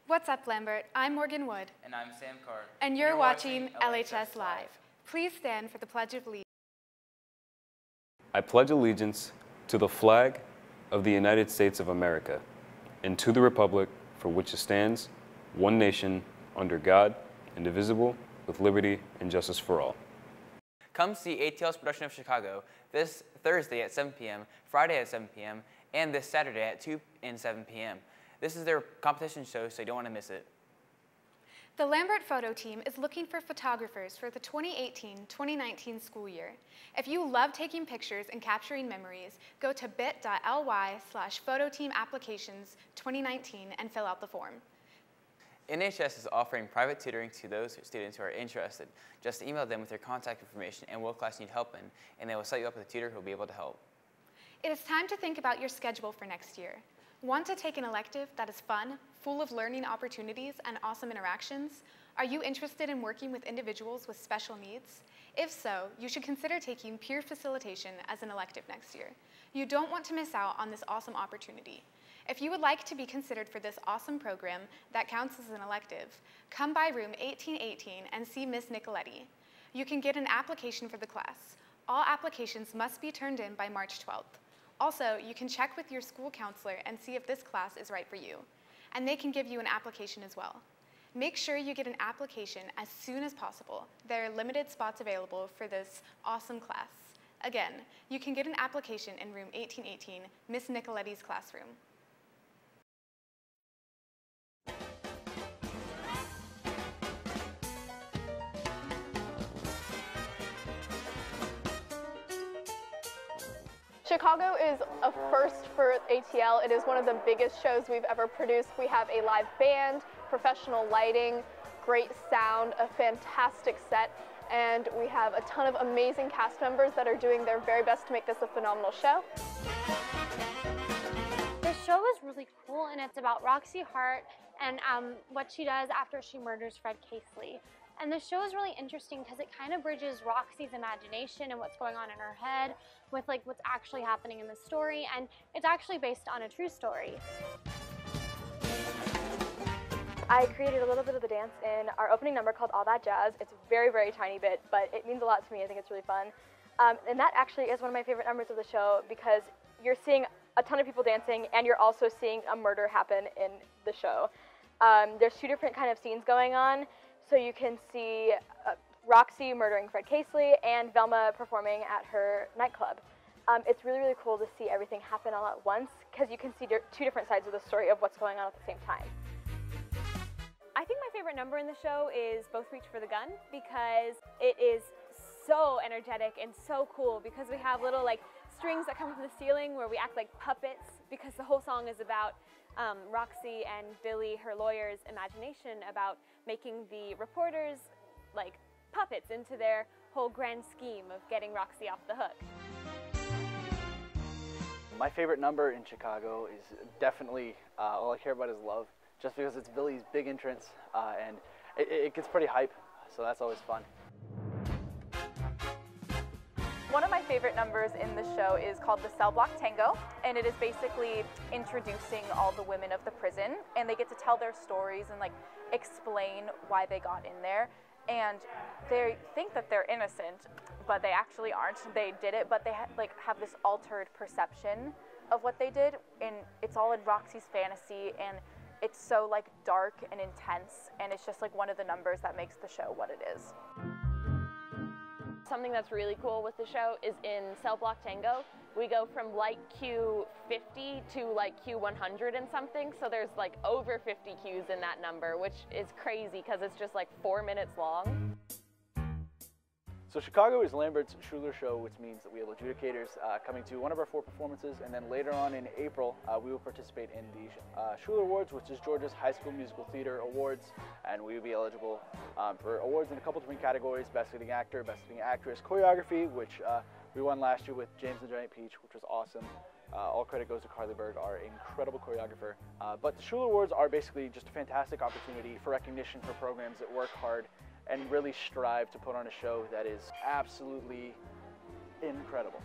What's up, Lambert? I'm Morgan Wood. And I'm Sam Carr. And you're watching LHS Live. Please stand for the Pledge of Allegiance. I pledge allegiance to the flag of the United States of America and to the republic for which it stands, one nation, under God, indivisible, with liberty and justice for all. Come see ATL's production of Chicago this Thursday at 7 p.m., Friday at 7 p.m., and this Saturday at 2 and 7 p.m. This is their competition show, so you don't want to miss it. The Lambert Photo Team is looking for photographers for the 2018-2019 school year. If you love taking pictures and capturing memories, go to bit.ly/phototeamapplications2019 and fill out the form. NHS is offering private tutoring to those students who are interested. Just email them with your contact information and what class you need help in, and they will set you up with a tutor who will be able to help. It is time to think about your schedule for next year. Want to take an elective that is fun, full of learning opportunities and awesome interactions? Are you interested in working with individuals with special needs? If so, you should consider taking peer facilitation as an elective next year. You don't want to miss out on this awesome opportunity. If you would like to be considered for this awesome program that counts as an elective, come by room 1818 and see Miss Nicoletti. You can get an application for the class. All applications must be turned in by March 12th. Also, you can check with your school counselor and see if this class is right for you. And they can give you an application as well. Make sure you get an application as soon as possible. There are limited spots available for this awesome class. Again, you can get an application in room 1818, Miss Nicoletti's classroom. Chicago is a first for ATL. It is one of the biggest shows we've ever produced. We have a live band, professional lighting, great sound, a fantastic set, and we have a ton of amazing cast members that are doing their very best to make this a phenomenal show. The show is really cool, and it's about Roxy Hart and what she does after she murders Fred Casely. And the show is really interesting because it kind of bridges Roxy's imagination and what's going on in her head with like what's actually happening in the story, and it's actually based on a true story. I created a little bit of the dance in our opening number called All That Jazz. It's a very, very tiny bit, but it means a lot to me. I think it's really fun. And that actually is one of my favorite numbers of the show because you're seeing a ton of people dancing and you're also seeing a murder happen in the show. There's two different kind of scenes going on. So you can see Roxy murdering Fred Casely and Velma performing at her nightclub. It's really, really cool to see everything happen all at once because you can see two different sides of the story of what's going on at the same time. I think my favorite number in the show is Both Reach for the Gun because it is so energetic and so cool because we have little like strings that come from the ceiling where we act like puppets because the whole song is about Roxy and Billy, her lawyer's imagination about making the reporters like puppets into their whole grand scheme of getting Roxy off the hook. My favorite number in Chicago is definitely All I Care About Is Love, just because it's Billy's big entrance and it gets pretty hype, so that's always fun. One of my favorite numbers in the show is called the Cell Block Tango, and it is basically introducing all the women of the prison, and they get to tell their stories and like explain why they got in there. And they think that they're innocent, but they actually aren't. They did it, but they have this altered perception of what they did, and it's all in Roxy's fantasy, and it's so like dark and intense, and it's just like one of the numbers that makes the show what it is. Something that's really cool with the show is in Cell Block Tango, we go from like cue 50 to like cue 100 and something, so there's like over 50 cues in that number, which is crazy because it's just like 4 minutes long. So Chicago is Lambert's Schuler show, which means that we have adjudicators coming to one of our 4 performances, and then later on in April, we will participate in the Schuler Awards, which is Georgia's High School Musical Theater Awards, and we will be eligible for awards in a couple different categories: Best Leading Actor, Best Leading Actress, Choreography, which we won last year with James the Giant Peach, which was awesome. All credit goes to Carly Berg, our incredible choreographer. But the Schuler Awards are basically just a fantastic opportunity for recognition for programs that work hard and really strive to put on a show that is absolutely incredible.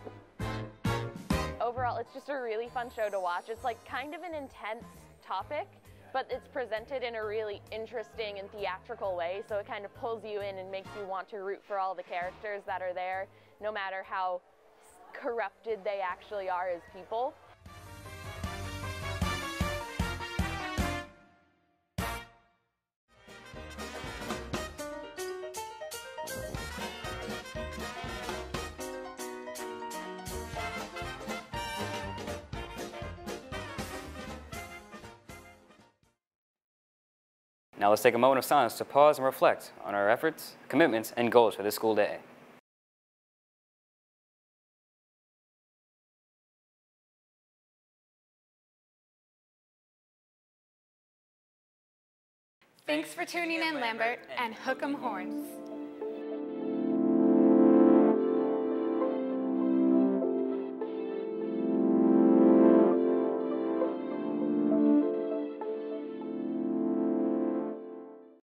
Overall, it's just a really fun show to watch. It's like kind of an intense topic, but it's presented in a really interesting and theatrical way, so it kind of pulls you in and makes you want to root for all the characters that are there, no matter how corrupted they actually are as people. Now let's take a moment of silence to pause and reflect on our efforts, commitments, and goals for this school day. Thanks for tuning in, Lambert, and hook 'em horns.